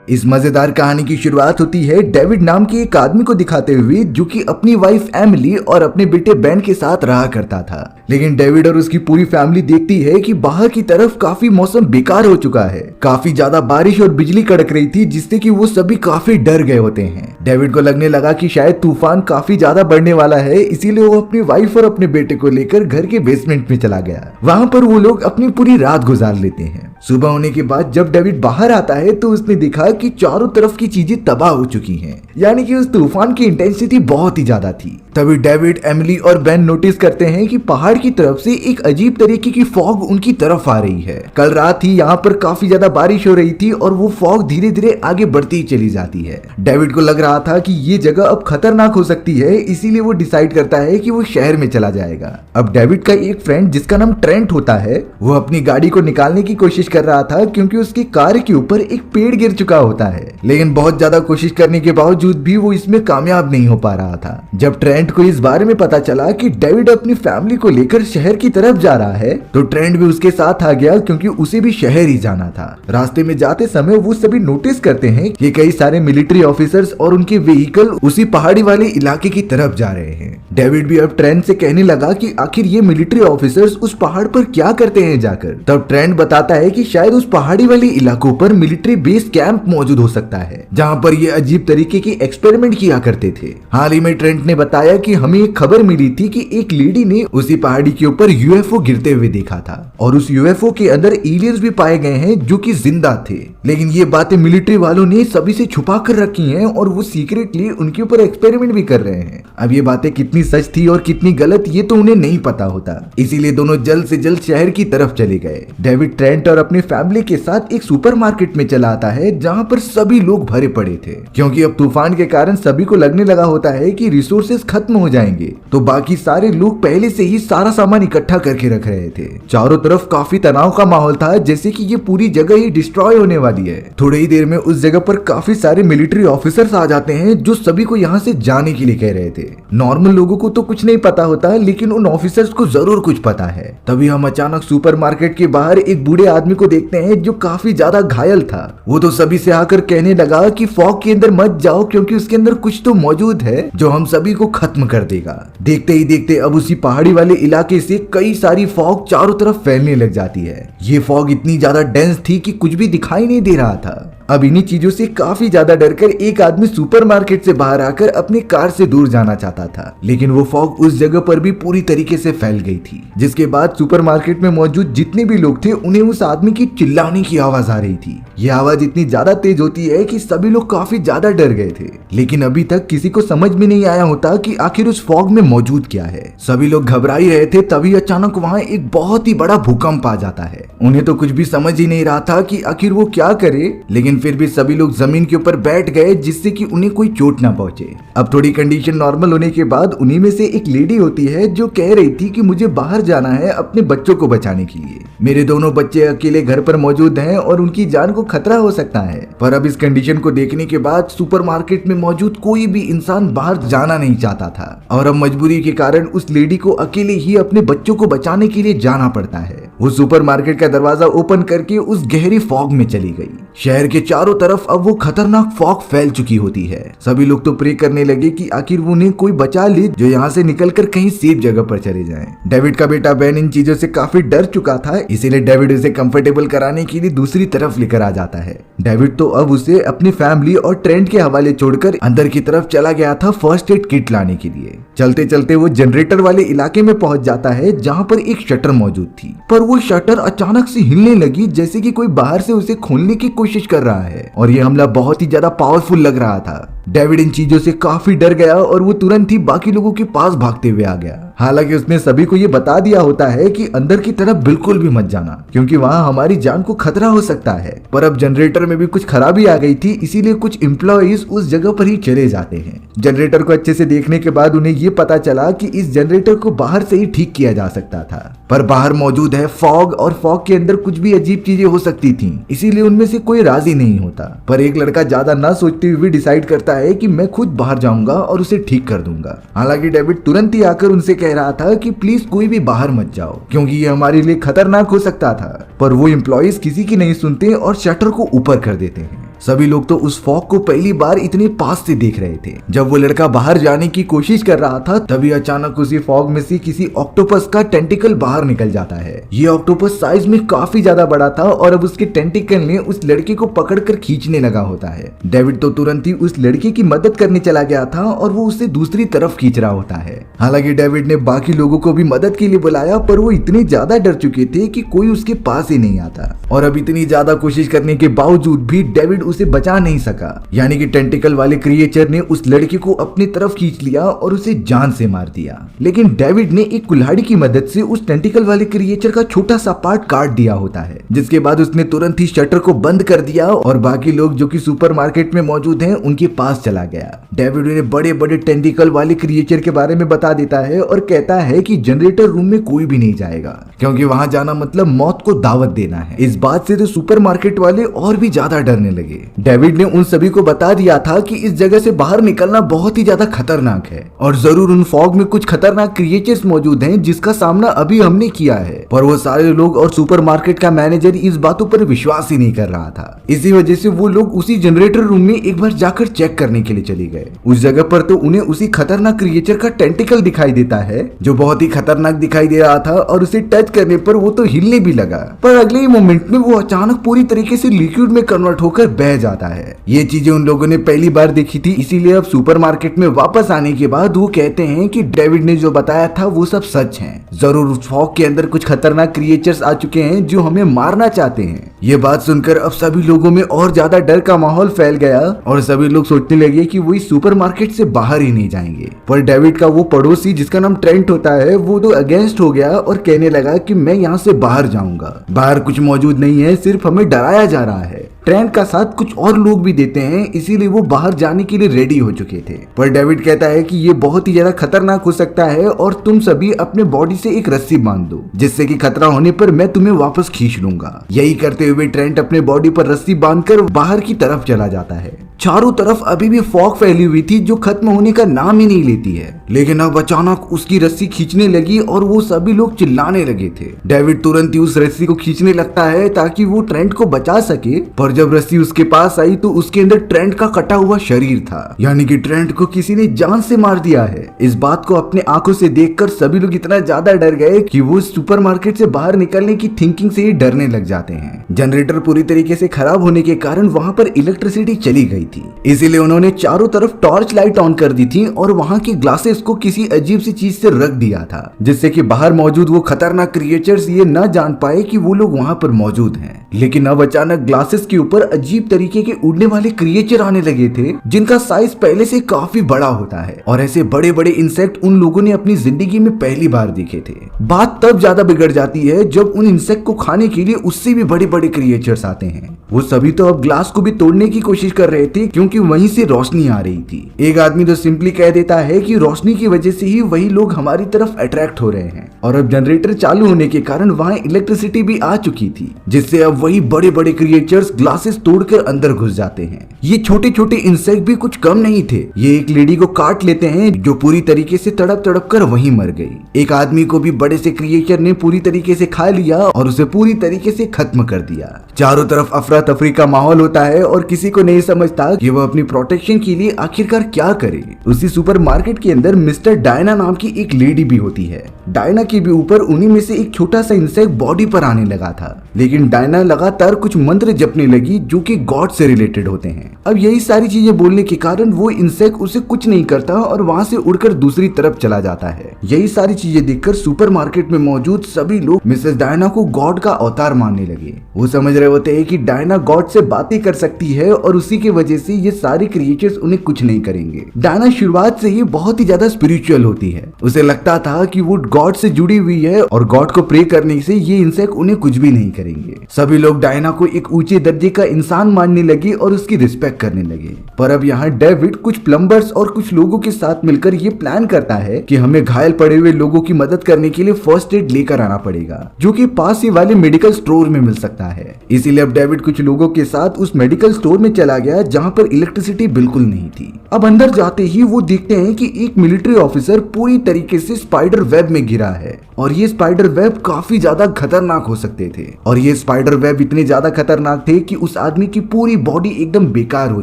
इस मजेदार कहानी की शुरुआत होती है डेविड नाम के एक आदमी को दिखाते हुए, जो कि अपनी वाइफ एमिली और अपने बेटे बेन के साथ रहा करता था। लेकिन डेविड और उसकी पूरी फैमिली देखती है कि बाहर की तरफ काफी मौसम बेकार हो चुका है। काफी ज्यादा बारिश और बिजली कड़क रही थी, जिससे कि वो सभी काफी डर गए होते हैं। डेविड को लगने लगा कि शायद तूफान काफी ज्यादा बढ़ने वाला है, इसीलिए वो अपनी वाइफ और अपने बेटे को लेकर घर के बेसमेंट में चला गया। वहां पर वो लोग अपनी पूरी रात गुजार लेते हैं। सुबह होने के बाद जब डेविड बाहर आता है तो उसने देखा कि चारों तरफ की चीजें तबाह हो चुकी हैं, यानी कि उस तूफान की इंटेंसिटी बहुत ही ज्यादा थी। तभी डेविड, एमिली और बेन नोटिस करते हैं कि पहाड़ की तरफ से एक अजीब तरीके की फॉग उनकी तरफ आ रही है। कल रात ही यहाँ पर काफी ज्यादा बारिश हो रही थी और वो फॉग धीरे धीरे आगे बढ़ती ही चली जाती है। डेविड को लग रहा था कि ये जगह अब खतरनाक हो सकती है, इसीलिए वो डिसाइड करता है कि वो शहर में चला जाएगा। अब डेविड का एक फ्रेंड जिसका नाम ट्रेंट होता है, वो अपनी गाड़ी को निकालने की कोशिश कर रहा था क्योंकि उसकी कार के ऊपर एक पेड़ गिर चुका होता है। लेकिन बहुत ज्यादा कोशिश करने के बावजूद भी वो इसमें कामयाब नहीं हो पा रहा था। जब ट्रेंट को इस बारे में पता चला कि डेविड अपनी फैमिली को लेकर शहर की तरफ जा रहा है, तो ट्रेंट भी उसके साथ आ गया क्योंकि उसे भी शहर ही जाना था। रास्ते में जाते समय वो सभी नोटिस करते हैं कि कई सारे मिलिट्री ऑफिसर्स और उनके व्हीकल उसी पहाड़ी वाले इलाके की तरफ जा रहे हैं। डेविड भी अब ट्रेंट से कहने लगा कि आखिर ये मिलिट्री ऑफिसर्स उस पहाड़ पर क्या करते हैं जाकर। तब ट्रेंट बताता है कि शायद उस पहाड़ी वाले इलाकों पर मिलिट्री बेस कैंप मौजूद हो सकता है, जहां पर ये अजीब तरीके के एक्सपेरिमेंट किया करते थे। हाल ही में ट्रेंट ने बताया कि हमें एक खबर मिली थी कि एक लेडी ने उसी पहाड़ी के ऊपर यूएफओ गिरते हुए देखा था और उस यूएफओ के अंदर एलियंस भी पाए गए हैं जो कि जिंदा थे। लेकिन ये बातें मिलिट्री वालों ने सभी से छुपा कर रखी हैं और वो सीक्रेटली उनके ऊपर एक्सपेरिमेंट भी कर रहे हैं। अब ये बातें कितनी सच थी और कितनी गलत, ये तो उन्हें नहीं पता होता। इसीलिए दोनों जल्द से जल्द शहर की तरफ चले गए। डेविड ट्रेंट और अपनी फैमिली के साथ एक सुपरमार्केट में चला आता है, जहां पर सभी लोग भरे पड़े थे क्योंकि अब तूफान के कारण सभी को लगने लगा होता है कि रिसोर्सेज खत्म हो जाएंगे। तो बाकी सारे लोग पहले से ही सारा सामान इकट्ठा करके रख रहे थे। चारों तरफ काफी तनाव का माहौल था, जैसे कि ये पूरी जगह ही डिस्ट्रॉय होने वाली है। थोड़ी ही देर में उस जगह पर काफी सारे मिलिट्री ऑफिसर्स आ जाते हैं जो सभी को यहाँ से जाने के लिए कह रहे थे। नॉर्मल लोगों को तो कुछ नहीं पता होता, लेकिन उन ऑफिसर्स को जरूर कुछ पता है। तभी हम अचानक सुपरमार्केट के बाहर एक बूढ़े आदमी को देखते हैं जो काफी ज्यादा घायल था। वो तो सभी से आकर कहने लगा कि फॉग के अंदर मत जाओ क्योंकि उसके अंदर कुछ तो मौजूद है जो हम सभी को खत्म कर देगा। देखते ही देखते अब उसी पहाड़ी वाले इलाके से कई सारी फॉग चारों तरफ फैलने लग जाती है। ये फॉग इतनी ज्यादा डेंस थी कि कुछ भी दिखाई नहीं दे रहा था। अब इन्हीं चीजों से काफी ज्यादा डरकर एक आदमी सुपरमार्केट से बाहर आकर अपनी कार से दूर जाना चाहता था, लेकिन वो फॉग उस जगह पर भी पूरी तरीके से फैल गई थी, जिसके बाद सुपरमार्केट में मौजूद जितने भी लोग थे उन्हें उस आदमी की चिल्लाने की आवाज आ रही थी। ये आवाज इतनी ज्यादा तेज होती है कि सभी लोग काफी ज्यादा डर गए थे, लेकिन अभी तक किसी को समझ में नहीं आया होता कि आखिर उस फॉग में मौजूद क्या है। सभी लोग घबरा ही रहे थे, तभी अचानक वहाँ एक बहुत ही बड़ा भूकंप आ जाता है। उन्हें तो कुछ भी समझ ही नहीं रहा था कि आखिर वो क्या करे, लेकिन फिर भी सभी लोग जमीन के ऊपर बैठ गए जिससे कि उन्हें कोई चोट ना पहुंचे। अब थोड़ी कंडीशन नॉर्मल होने के बाद उन्हीं में से एक लेडी होती है जो कह रही थी कि मुझे बाहर जाना है अपने बच्चों को बचाने के लिए। मेरे दोनों बच्चे अकेले घर पर मौजूद हैं और उनकी जान को खतरा हो सकता है। पर अब इस कंडीशन को देखने के बाद सुपरमार्केट में मौजूद कोई भी इंसान बाहर जाना नहीं चाहता था और अब मजबूरी के कारण उस लेडी को अकेले ही अपने बच्चों को बचाने के लिए जाना पड़ता है। वो सुपरमार्केट का दरवाजा ओपन करके उस गहरी फॉग में चली गई। शहर के चारों तरफ अब वो खतरनाक फॉग फैल चुकी होती है। सभी लोग तो प्रे करने लगे कि आखिर उन्हें कोई बचा ले जो यहाँ से निकलकर कहीं सेफ जगह पर चले जाएं। डेविड का बेटा बेन इन चीजों से काफी डर चुका था, इसीलिए डेविड उसे कंफर्टेबल कराने के लिए दूसरी तरफ लेकर आ जाता है। डेविड तो अब उसे अपनी फैमिली और ट्रेंट के हवाले छोड़कर अंदर की तरफ चला गया था फर्स्ट एड किट लाने के लिए। चलते चलते वो जनरेटर वाले इलाके में पहुंच जाता है जहाँ पर एक शटर मौजूद थी, पर वो शटर अचानक से हिलने लगी जैसे कि कोई बाहर से उसे खोलने की कोशिश कर रहा है और ये हमला बहुत ही ज्यादा पावरफुल लग रहा था। डेविड इन चीजों से काफी डर गया और वो तुरंत ही बाकी लोगों के पास भागते हुए आ गया। हालांकि उसने सभी को ये बता दिया होता है कि अंदर की तरफ बिल्कुल भी मत जाना क्योंकि वहाँ हमारी जान को खतरा हो सकता है। पर अब जनरेटर में भी कुछ खराबी आ गई थी, इसीलिए कुछ एम्प्लॉइज उस जगह पर ही चले जाते हैं। जनरेटर को अच्छे से देखने के बाद उन्हें ये पता चला कि इस जनरेटर को बाहर से ही ठीक किया जा सकता था, पर बाहर मौजूद है फॉग और फॉग के अंदर कुछ भी अजीब चीजें हो सकती थी, इसीलिए उनमें से कोई राजी नहीं होता। पर एक लड़का ज्यादा ना सोचते हुए डिसाइड करता है कि मैं खुद बाहर जाऊंगा और उसे ठीक कर दूंगा। हालांकि डेविड तुरंत ही आकर उनसे कह रहा था कि प्लीज कोई भी बाहर मत जाओ क्योंकि ये हमारे लिए खतरनाक हो सकता था, पर वो एम्प्लॉइज किसी की नहीं सुनते और शटर को ऊपर कर देते हैं। सभी लोग तो उस फॉग को पहली बार इतने पास से देख रहे थे। जब वो लड़का बाहर जाने की कोशिश कर रहा था तभी अचानक उसी फॉग में से किसी ऑक्टोपस का टेंटिकल बाहर निकल जाता है। ये ऑक्टोपस साइज में काफी ज्यादा बड़ा था और अब उसके टेंटिकल ने उस लड़के को पकड़कर खींचने लगा होता है। डेविड तो तुरंत ही उस लड़के की मदद करने चला गया था और वो उसे दूसरी तरफ खींच रहा होता है। हालांकि डेविड ने बाकी लोगों को भी मदद के लिए बुलाया पर वो इतने ज्यादा डर चुके थे कि कोई उसके पास ही नहीं आता और अब इतनी ज्यादा कोशिश करने के बावजूद भी डेविड उसे बचा नहीं सका। यानी कि टेंटिकल वाले क्रिएचर ने उस लड़के को अपनी तरफ खींच लिया और उसे जान से मार दिया। लेकिन डेविड ने एक कुल्हाड़ी की मदद से उस टेंटिकल वाले क्रिएचर का छोटा सा पार्ट काट दिया होता है, जिसके बाद उसने तुरंत ही शटर को बंद कर दिया और बाकी लोग जो कि सुपरमार्केट में मौजूद हैं उनके पास चला गया। डेविड उन्हें बड़े बड़े टेंटिकल वाले क्रिएचर के बारे में बता देता है और कहता है कि जनरेटर रूम में कोई भी नहीं जाएगा क्योंकि वहां जाना मतलब मौत को दावत देना है। इस बात से तो सुपरमार्केट वाले और भी ज्यादा डरने लगे। डेविड ने उन सभी को बता दिया था कि इस जगह से बाहर निकलना बहुत ही ज्यादा खतरनाक है और जरूर उन फॉग में कुछ खतरनाक क्रिएचर्स मौजूद हैं जिसका सामना अभी हमने किया है। पर वो सारे लोग और सुपरमार्केट का मैनेजर इस बातों पर विश्वास ही नहीं कर रहा था। इसी वजह से वो लोग उसी जनरेटर रूम में एक बार जाकर चेक करने के लिए चले गए। उस जगह पर तो उन्हें उसी खतरनाक क्रिएचर का टेंटिकल दिखाई देता है जो बहुत ही खतरनाक दिखाई दे रहा था और उसे टच करने पर वो तो हिलने भी लगा, पर अगले ही मोमेंट में वो अचानक पूरी तरीके से लिक्विड में कन्वर्ट होकर बह जाता है। ये चीजें उन लोगों ने पहली बार देखी थी, इसीलिए अब सुपरमार्केट में वापस आने के बाद वो कहते हैं कि डेविड ने जो बताया था वो सब सच है। जरूर उस फॉग के अंदर कुछ खतरनाक क्रिएचर्स आ चुके हैं जो हमें मारना चाहते हैं। ये बात सुनकर अब सभी लोगों में और ज्यादा डर का माहौल फैल गया और सभी लोग सोचने लगे कि वो इस सुपरमार्केट से बाहर ही नहीं जाएंगे। पर डेविड का वो पड़ोसी जिसका नाम ट्रेंट होता है वो तो अगेंस्ट हो गया और कहने लगा कि मैं यहाँ से बाहर जाऊंगा। बाहर कुछ मौजूद नहीं है, सिर्फ हमें डराया जा रहा है। ट्रेंट का साथ कुछ और लोग भी देते हैं, इसीलिए वो बाहर जाने के लिए रेडी हो चुके थे। पर डेविड कहता है कि ये बहुत ही ज्यादा खतरनाक हो सकता है और तुम सभी अपने बॉडी से एक रस्सी बांध दो जिससे कि खतरा होने पर मैं तुम्हें वापस खींच लूंगा। यही करते हुए ट्रेंट अपने बॉडी पर रस्सी बांधकर बाहर की तरफ चला जाता है। चारों तरफ अभी भी फॉग फैली हुई थी जो खत्म होने का नाम ही नहीं लेती है। लेकिन अब अचानक उसकी रस्सी खींचने लगी और वो सभी लोग चिल्लाने लगे थे। डेविड तुरंत ही उस रस्सी को खींचने लगता है ताकि वो ट्रेंट को बचा सके, पर जब रस्सी उसके पास आई तो उसके अंदर ट्रेंट का कटा हुआ शरीर था। यानी कि ट्रेंट को किसी ने जान से मार दिया है। इस बात को अपने आंखों से देखकर सभी लोग इतना ज्यादा डर गए कि वो सुपरमार्केट से बाहर निकलने की थिंकिंग से ही डरने लग जाते हैं। जनरेटर पूरी तरीके से खराब होने के कारण वहां पर इलेक्ट्रिसिटी चली गई थी, इसीलिए उन्होंने चारों तरफ टॉर्च लाइट ऑन कर दी थी और वहां के ग्लासेस को किसी अजीब सी चीज से रख दिया था जिससे कि बाहर मौजूद वो खतरनाक क्रिएचर्स ये न जान पाए कि वो लोग वहां पर मौजूद हैं। लेकिन अब अचानक ग्लासेस के ऊपर अजीब तरीके के उड़ने वाले क्रिएचर आने लगे थे जिनका साइज पहले से काफी बड़ा होता है और ऐसे बड़े बड़े इंसेक्ट उन लोगों ने अपनी जिंदगी में पहली बार देखे थे। बात तब ज्यादा बिगड़ जाती है जब उन इंसेक्ट को खाने के लिए उससे भी बड़े बड़े क्रिएचर्स आते हैं। वो सभी तो अब ग्लास को भी तोड़ने की कोशिश कर रहे थे क्योंकि वहीं से रोशनी आ रही थी। एक आदमी तो सिंपली कह देता है कि रोशनी की वजह से ही वही लोग हमारी तरफ अट्रैक्ट हो रहे हैं और अब जनरेटर चालू होने के कारण वहां इलेक्ट्रिसिटी भी आ चुकी थी जिससे अब वही बड़े बड़े क्रिएचर्स ग्लासेस तोड़कर अंदर घुस जाते हैं। ये छोटे छोटे इंसेक्ट भी कुछ कम नहीं थे, ये एक लेडी को काट लेते हैं जो पूरी तरीके से तड़प तड़प कर वहीं मर गई। एक आदमी को भी बड़े से क्रिएचर ने पूरी तरीके से खा लिया और उसे पूरी तरीके से खत्म कर दिया। चारों तरफ अफरा तफरी का माहौल होता है और किसी को नहीं समझता कि वह अपनी प्रोटेक्शन के लिए आखिरकार क्या करे। उसी सुपरमार्केट के अंदर मिस्टर डायना नाम की एक लेडी भी होती है। डायना के भी ऊपर उन्हीं में से एक छोटा सा इंसेक्ट बॉडी पर आने लगा था, लेकिन डायना लगातार कुछ मंत्र जपने लगी जो कि गॉड से रिलेटेड होते हैं। अब यही सारी चीजें बोलने के कारण वो इंसेक्ट उसे कुछ नहीं करता और वहां से उड़कर दूसरी तरफ चला जाता है। यही सारी चीजें देखकर सुपरमार्केट में मौजूद सभी लोग मिसेस डायना को गॉड का अवतार मानने लगे। वो समझ रहे होते हैं कि डायना गॉड से बातें कर सकती है और उसी की वजह से ये सारे क्रिएचर्स उन्हें कुछ नहीं करेंगे। डायना शुरुआत से ही बहुत ही ज्यादा स्पिरिचुअल होती है। उसे लगता था कि वो गॉड से जुड़ी हुई है और गॉड को प्रे करने से ये इंसेक्ट उन्हें कुछ भी नहीं करेंगे। सभी लोग डायना को एक ऊंचे दर्जे का इंसान मानने लगे और उसकी रिस्पेक्ट करने लगे। पर अब यहाँ डेविड कुछ प्लम्बर्स और कुछ लोगों के साथ मिलकर ये प्लान करता है कि हमें घायल पड़े हुए लोगों की मदद करने के लिए फर्स्ट एड लेकर आना पड़ेगा जो कि पास ही वाले मेडिकल स्टोर में मिल सकता है। इसीलिए अब डेविड कुछ लोगों के साथ उस मेडिकल स्टोर में चला गया जहाँ पर इलेक्ट्रिसिटी बिल्कुल नहीं थी। अब अंदर जाते ही वो देखते हैं कि एक मिलिट्री ऑफिसर पूरी तरीके से स्पाइडर वेब में गिरा है और ये स्पाइडर वेब काफी ज्यादा खतरनाक हो सकते थे और ये स्पाइडर वेब इतने ज्यादा खतरनाक थे कि उस आदमी की पूरी बॉडी एकदम बेकार हो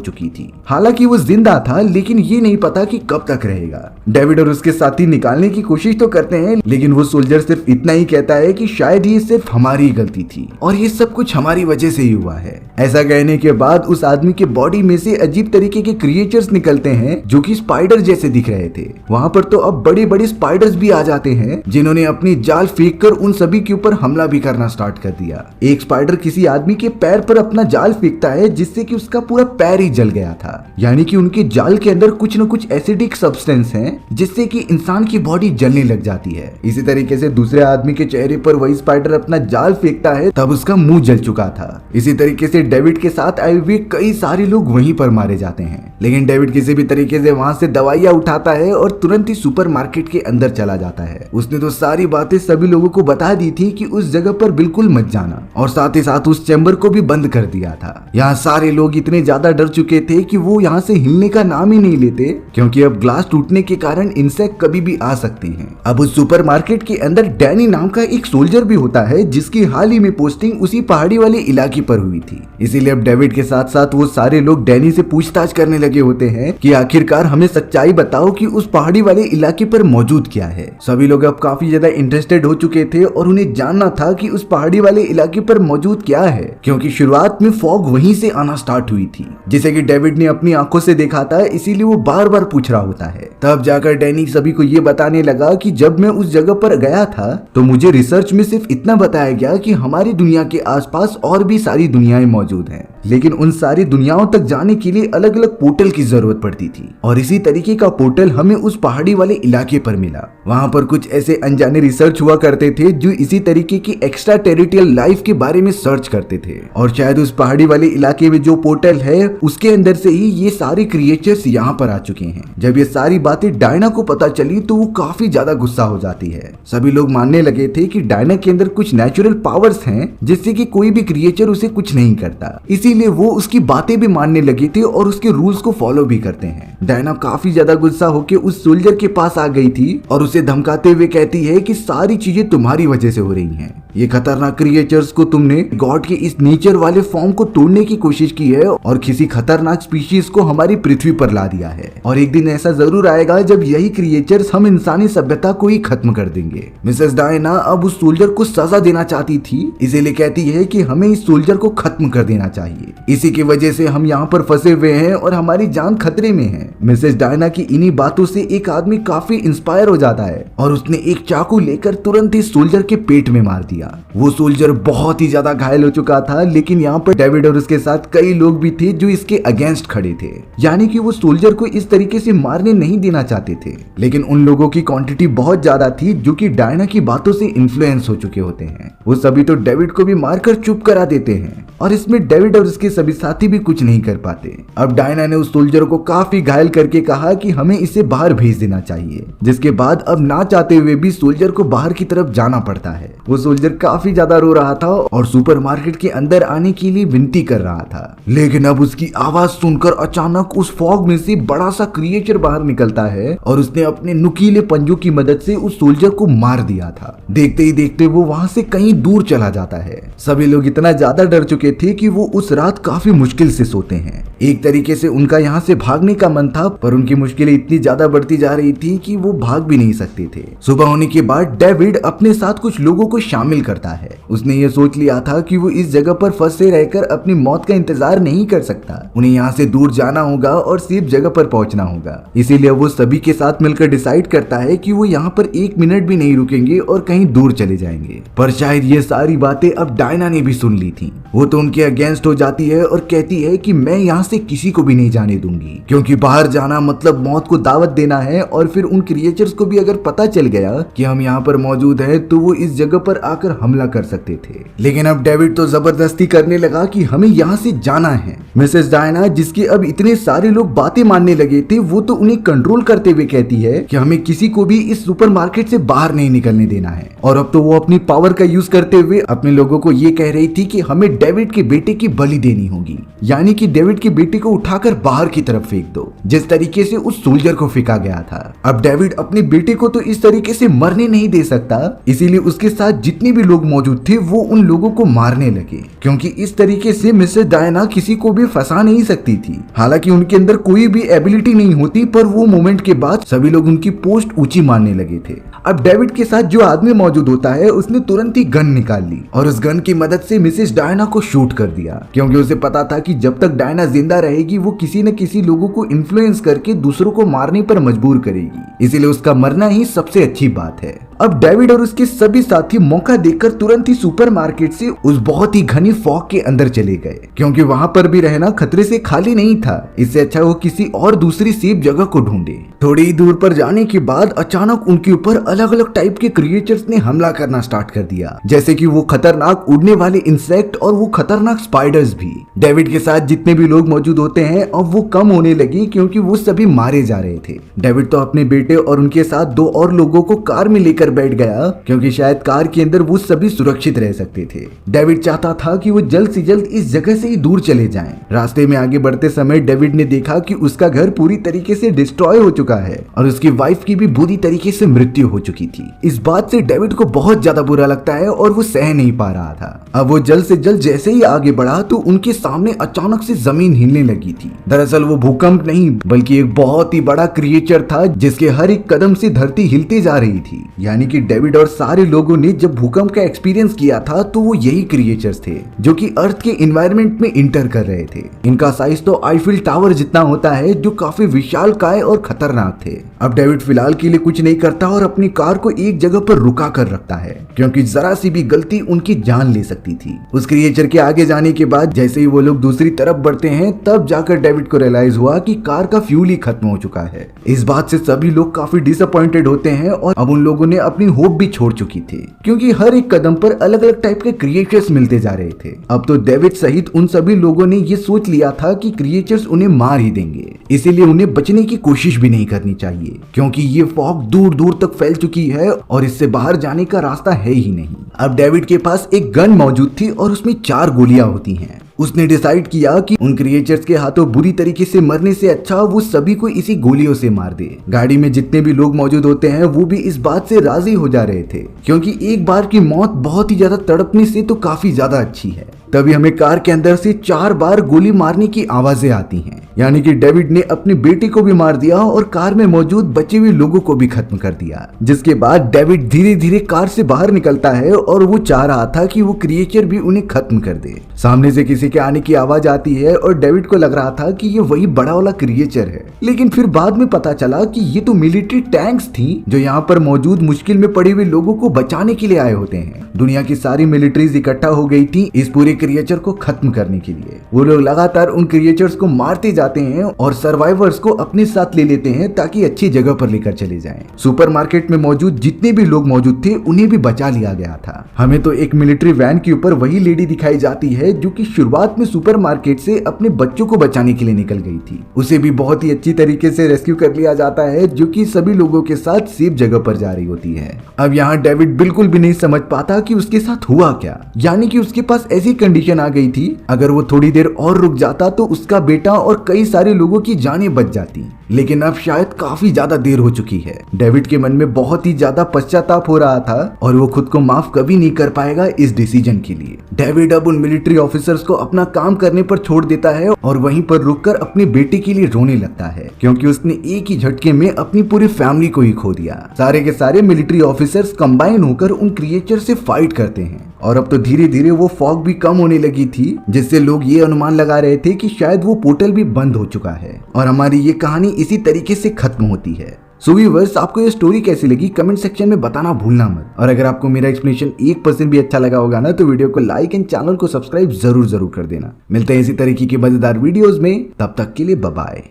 चुकी थी। हालांकि वो जिंदा था, लेकिन ये नहीं पता कि कब तक रहेगा। डेविड और उसके साथी निकालने की कोशिश तो करते हैं, लेकिन वो सोल्जर सिर्फ इतना ही कहता है कि शायद ये सिर्फ हमारी गलती थी और ये सब कुछ हमारी वजह से ही हुआ है। ऐसा कहने के बाद उस आदमी के बॉडी में से अजीब तरीके के क्रिएचर्स निकलते हैं जो कि स्पाइडर जैसे दिख रहे थे। वहां पर तो अब बड़े बड़े स्पाइडर्स भी आ जाते हैं जिन्होंने अपनी जाल फेंक कर उन सभी के ऊपर हमला भी करना स्टार्ट कर दिया। एक स्पाइडर किसी आदमी के पैर पर अपना जाल फेंकता है जिससे कि उसका पूरा पैर ही जल गया था। यानी कि उनके जाल के अंदर कुछ न कुछ एसिडिक सब्सटेंस है जिससे कि इंसान की बॉडी जलने लग जाती है। इसी तरीके से दूसरे आदमी के चेहरे पर वही स्पाइडर अपना जाल फेंकता है, तब उसका मुंह जल चुका था। इसी तरीके से डेविड के साथ आए हुए कई सारे लोग वहीं पर मारे जाते हैं, लेकिन डेविड किसी भी तरीके से वहां से दवाइयां उठाता है और तुरंत ही सुपरमार्केट के अंदर चला जाता है। उसने तो सारी बातें सभी लोगों को बता दी थी कि उस जगह पर बिल्कुल मत जाना, और साथ ही साथ उस चैम्बर को भी बंद कर दिया था। यहाँ सारे लोग इतने ज्यादा डर चुके थे कि वो यहाँ से हिलने का नाम ही नहीं लेते, क्योंकि अब ग्लास टूटने के कारण इंसेक्ट कभी भी आ सकते हैं। अब उस सुपरमार्केट के अंदर डैनी नाम का एक सोल्जर भी होता है जिसकी हाल ही में पोस्टिंग उसी पहाड़ी वाले इलाके पर हुई थी। इसीलिए अब डेविड के साथ साथ वो सारे लोग डैनी से पूछताछ करने लगे होते हैं कि आखिरकार हमें सच्चाई बताओ कि उस पहाड़ी वाले इलाके पर मौजूद क्या है। सभी लोग अब काफी ज्यादा इंटरेस्टेड हो चुके थे और उन्हें जानना था कि उस पहाड़ी वाले इलाके पर मौजूद क्या है, क्योंकि शुरुआत में फॉग वहीं से आना स्टार्ट हुई थी, जिसे कि डेविड ने अपनी आंखों से देखा था। इसीलिए वो बार बार पूछ रहा होता है। तब जाकर डैनी सभी को ये बताने लगा कि जब मैं उस जगह पर गया था तो मुझे रिसर्च में सिर्फ इतना बताया गया कि हमारी दुनिया के आसपास और भी सारी दुनियाएं मौजूद हैं, लेकिन उन सारी दुनियाओं तक जाने के लिए अलग अलग पोर्टल की जरूरत पड़ती थी, और इसी तरीके का पोर्टल हमें उस पहाड़ी वाले इलाके पर मिला। वहां पर कुछ ऐसे अनजाने रिसर्च हुआ करते थे जो इसी तरीके की एक्स्ट्रा टेरिटोरियल लाइफ के बारे में सर्च करते थे, और शायद उस पहाड़ी वाले इलाके में जो पोर्टल है उसके अंदर से ही ये सारे क्रिएचर्स यहाँ पर आ चुके हैं। जब ये सारी बातें डायना को पता चली तो वो काफी ज्यादा गुस्सा हो जाती है। सभी लोग मानने लगे थे कि डायना के अंदर कुछ नेचुरल पावर्स हैं जिससे कि कोई भी क्रिएचर उसे कुछ नहीं करता, इसीलिए वो उसकी बातें भी मानने लगे थे और उसके रूल्स को फॉलो भी करते हैं। डायना काफी ज्यादा गुस्सा होकर उस सोल्जर के पास आ गई थी और उसे धमकाते हुए कहती है कि सारी चीजें तुम्हारी वजह से हो रही हैं। ये खतरनाक क्रिएचर्स को तुमने गॉड के इस नेचर वाले फॉर्म को तोड़ने की कोशिश की है और किसी खतरनाक स्पीशीज को हमारी पृथ्वी पर ला दिया है, और एक दिन ऐसा जरूर आएगा जब यही क्रिएचर्स हम इंसानी सभ्यता को ही खत्म कर देंगे। मिसेस डायना अब उस सोल्जर को सजा देना चाहती थी, इसीलिए कहती है कि हमें इस सोल्जर को खत्म कर देना चाहिए। इसी की वजह से हम यहाँ पर फंसे हुए हैं और हमारी जान खतरे में है। मिसेस डायना की इन्हीं बातों से एक आदमी काफी इंस्पायर हो जाता है और उसने एक चाकू लेकर तुरंत ही सोल्जर के पेट में मार दिया। वो सोल्जर बहुत ही ज्यादा घायल हो चुका था, लेकिन यहाँ पर डेविड और उसके साथ कई लोग भी थे जो इसके अगेंस्ट खड़े थे, यानी कि वो सोल्जर को इस तरीके से मारने नहीं देना चाहते थे, लेकिन उन लोगों की क्वांटिटी बहुत ज्यादा थी जो कि डायना की बातों से इन्फ्लुएंस हो चुके होते हैं। वो सभी तो डेविड को भी मारकर चुप करा देते हैं, और इसमें डेविड और उसके सभी साथी भी कुछ नहीं कर पाते। अब डायना ने उस सोल्जर को काफी घायल करके कहा कि हमें इसे बाहर भेज देना चाहिए, जिसके बाद अब ना चाहते हुए भी सोल्जर को बाहर की तरफ जाना पड़ता है। वो सोल्जर काफी ज्यादा रो रहा था और सुपरमार्केट के अंदर आने के लिए विनती कर रहा था, लेकिन अब उसकी आवाज सुनकर अचानक उस फॉग में से बड़ा सा क्रिएचर बाहर निकलता है और उसने अपने नुकीले पंजों की मदद से उस सोल्जर को मार दिया था। देखते ही देखते वो वहां से कहीं दूर चला जाता है। सभी लोग इतना ज्यादा डर चुके थे कि वो उस रात काफी मुश्किल से सोते हैं। एक तरीके से उनका यहाँ से भागने का मन था, पर उनकी मुश्किलें इतनी ज्यादा बढ़ती जा रही थी कि वो भाग भी नहीं सकते थे। सुबह होने के बाद डेविड अपने साथ कुछ लोगों को शामिल करता है। उसने ये सोच लिया था कि वो इस जगह पर फंसे रहकर अपनी मौत का इंतजार नहीं कर सकता, उन्हें यहाँ से दूर जाना होगा और सेफ जगह पर पहुंचना होगा। इसीलिए वो सभी के साथ मिलकर डिसाइड करता है कि वो यहाँ पर एक मिनट भी नहीं रुकेंगे और कहीं दूर चले जाएंगे। पर शायद ये सारी बातें अब डायना ने भी सुन ली थी। वो तो उनके अगेंस्ट हो जाती है और कहती है कि मैं यहाँ से किसी को भी नहीं जाने दूंगी, क्योंकि बाहर जाना मतलब मौत को दावत देना है, और फिर उन क्रिएचर्स को भी अगर पता चल गया कि हम यहाँ पर मौजूद हैं तो वो इस जगह पर आकर हमला कर सकते थे। लेकिन अब डेविड तो जबरदस्ती करने लगा कि हमें यहाँ से जाना है। मिसेस डायना, जिसके अब इतने सारे लोग बातें मानने लगे थे, वो तो उन्हें कंट्रोल करते हुए कहती है कि हमें किसी को भी इस सुपरमार्केट से बाहर नहीं निकलने देना है। और अब तो वो अपनी पावर का यूज करते हुए अपने लोगों को ये कह रही थी कि हमें डेविड के बेटे की बलि देनी होगी, यानी कि डेविड के बेटे को उठाकर बाहर की तरफ फेंक दो, जिस तरीके से उस सोल्जर को फेंका गया था। अब डेविड अपने बेटे को तो इस तरीके से मरने नहीं दे सकता, इसीलिए उसके साथ जितनी भी भी लोग मौजूद थे वो उन लोगों को मारने लगे, क्योंकि इस तरीके से मिसेस डायना किसी को भी फंसा नहीं सकती थी। हालांकि उनके अंदर कोई भी एबिलिटी नहीं होती, पर वो मोमेंट के बाद सभी लोग उनकी पोस्ट ऊंची मारने लगे थे। अब डेविड के साथ जो आदमी मौजूद होता है उसने तुरंत ही गन निकाल ली और उस गन की मदद से मिसेस डायना को शूट कर दिया, क्योंकि उसे पता था कि जब तक डायना जिंदा रहेगी वो किसी न किसी लोगों को इन्फ्लुएंस करके दूसरों को मारने पर मजबूर करेगी, इसीलिए उसका मरना ही सबसे अच्छी बात है। अब डेविड और उसके सभी साथी मौका देखकर तुरंत ही सुपरमार्केट से उस बहुत ही घनी फॉग के अंदर चले गए, क्योंकि वहां पर भी रहना खतरे से खाली नहीं था। इससे अच्छा वो किसी और दूसरी सेफ जगह को ढूंढे। थोड़ी ही दूर पर जाने के बाद अचानक उनके ऊपर अलग अलग टाइप के क्रिएचर्स ने हमला करना स्टार्ट कर दिया, जैसे कि वो खतरनाक उड़ने वाले इंसेक्ट और वो खतरनाक स्पाइडर्स भी। डेविड के साथ जितने भी लोग मौजूद होते हैं अब वो कम होने लगी, क्योंकि वो सभी मारे जा रहे थे। डेविड तो अपने बेटे और उनके साथ 2 और लोगों को कार में लेकर बैठ गया, क्योंकि शायद कार के अंदर वो सभी सुरक्षित रह सकते थे। डेविड चाहता था कि वो जल्द से जल्द इस जगह से ही दूर चले जाएं। रास्ते में आगे बढ़ते समय डेविड ने देखा कि उसका घर पूरी तरीके से डिस्ट्रॉय हो चुका है और उसकी वाइफ की भी बुरी तरीके से मृत्यु हो चुकी थी। इस बात से डेविड को बहुत ज्यादा बुरा लगता है और वो सह नहीं पा रहा था। अब वो जल्द से जल्द जैसे ही आगे बढ़ा तो उनके सामने अचानक से जमीन हिलने लगी थी। दरअसल वो भूकंप नहीं बल्कि एक बहुत ही बड़ा क्रिएचर था, जिसके हर एक कदम से धरती हिलते जा रही थी। यानी कि डेविड और सारे लोगों ने जब भूकंप का एक्सपीरियंस किया था तो वो यही क्रिएचर्स थे जो कि अर्थ के एनवायरनमेंट में इंटर कर रहे थे। इनका साइज तो आईफिल टावर जितना होता है, जो काफी विशालकाय और खतरनाक थे। अब डेविड फिलहाल के लिए कुछ नहीं करता और अपनी कार को एक जगह पर रुका कर रखता है, क्योंकि जरा सी भी गलती उनकी जान ले सकती थी। उस क्रिएचर के आगे जाने के बाद जैसे ही वो लोग दूसरी तरफ बढ़ते हैं तब जाकर डेविड को रियलाइज हुआ कि कार का फ्यूल ही खत्म हो चुका है। इस बात से सभी लोग काफी डिसअपॉइंटेड होते हैं और अब उन लोगों ने अपनी होप भी छोड़ चुकी थी, क्योंकि हर एक कदम पर अलग अलग टाइप के क्रिएचर्स मिलते जा रहे थे। अब तो डेविड सहित उन सभी लोगों ने ये सोच लिया था कि क्रिएचर्स उन्हें मार ही देंगे, इसीलिए उन्हें बचने की कोशिश भी नहीं करनी चाहिए, क्योंकि ये फॉग दूर दूर तक फैल चुकी है और इससे बाहर जाने का रास्ता है ही नहीं। अब डेविड के पास एक गन मौजूद थी और उसमें 4 गोलियां होती हैं। उसने डिसाइड किया कि उन क्रिएचर्स के हाथों बुरी तरीके से मरने से अच्छा वो सभी को इसी गोलियों से मार दे। गाड़ी में जितने भी लोग मौजूद होते हैं वो भी इस बात से राजी हो जा रहे थे, क्योंकि एक बार की मौत बहुत ही ज्यादा तड़पने से तो काफी ज्यादा अच्छी है। तभी हमें कार के अंदर से 4 बार गोली मारने की आवाजें आती हैं, यानी कि डेविड ने अपने बेटे को भी मार दिया और कार में मौजूद बचे हुए लोगों को भी खत्म कर दिया। जिसके बाद डेविड धीरे धीरे कार से बाहर निकलता है और वो चाह रहा था कि वो क्रिएचर भी उन्हें खत्म कर दे। सामने से किसी के आने की आवाज आती है और डेविड को लग रहा था कि ये वही बड़ा वाला क्रिएचर है, लेकिन फिर बाद में पता चला कि ये तो मिलिट्री टैंक्स थी जो यहाँ पर मौजूद मुश्किल में पड़े हुए लोगों को बचाने के लिए आए होते हैं। दुनिया की सारी मिलिट्रीज इकट्ठा हो गई थी इस पूरे क्रिएचर को खत्म करने के लिए। वो लोग लगातार उन क्रिएचर्स को मारते जाते हैं और सर्वाइवर्स को अपने साथ ले लेते हैं ताकि अच्छी जगह पर लेकर चले जाएं। सुपरमार्केट में मौजूद जितने भी लोग मौजूद थे उन्हें भी बचा लिया गया था। हमें तो एक मिलिट्री वैन के ऊपर वही लेडी दिखाई जाती है जो कि शुरुआत में सुपरमार्केट से अपने बच्चों को बचाने के लिए निकल गई थी। उसे भी बहुत ही अच्छी तरीके से रेस्क्यू कर लिया जाता है, जो कि सभी लोगों के साथ सेफ जगह पर जा रही होती है। अब यहाँ डेविड बिल्कुल भी नहीं समझ पाता कि उसके साथ हुआ क्या, यानी कि उसके पास ऐसी कंडीशन आ गई थी, अगर वो थोड़ी देर और रुक जाता तो उसका बेटा और कई सारे लोगों की जानें बच जाती, लेकिन अब शायद काफी ज्यादा देर हो चुकी है। डेविड के मन में बहुत ही ज्यादा पश्चाताप हो रहा था और वो खुद को माफ कभी नहीं कर पाएगा इस डिसीजन के लिए। डेविड अब उन मिलिट्री ऑफिसर्स को अपना काम करने पर छोड़ देता है और वहीं पर रुककर अपने बेटे के लिए रोने लगता है, क्योंकि उसने एक ही झटके में अपनी पूरी फैमिली को ही खो दिया। सारे के सारे मिलिट्री ऑफिसर्स कंबाइन होकर उन क्रिएचर से फाइट करते हैं और अब तो धीरे धीरे वो फॉग भी कम होने लगी थी, जिससे लोग ये अनुमान लगा रहे थे कि शायद वो पोर्टल भी बंद हो चुका है और हमारी ये कहानी इसी तरीके से खत्म होती है। सो व्यूअर्स, आपको ये स्टोरी कैसी लगी कमेंट सेक्शन में बताना भूलना मत, और अगर आपको मेरा एक्सप्लेनेशन 1% भी अच्छा लगा होगा ना तो वीडियो को लाइक एंड चैनल को सब्सक्राइब जरूर कर देना। मिलते हैं इसी तरीके की मजेदार वीडियोस में, तब तक के लिए बाय बाय।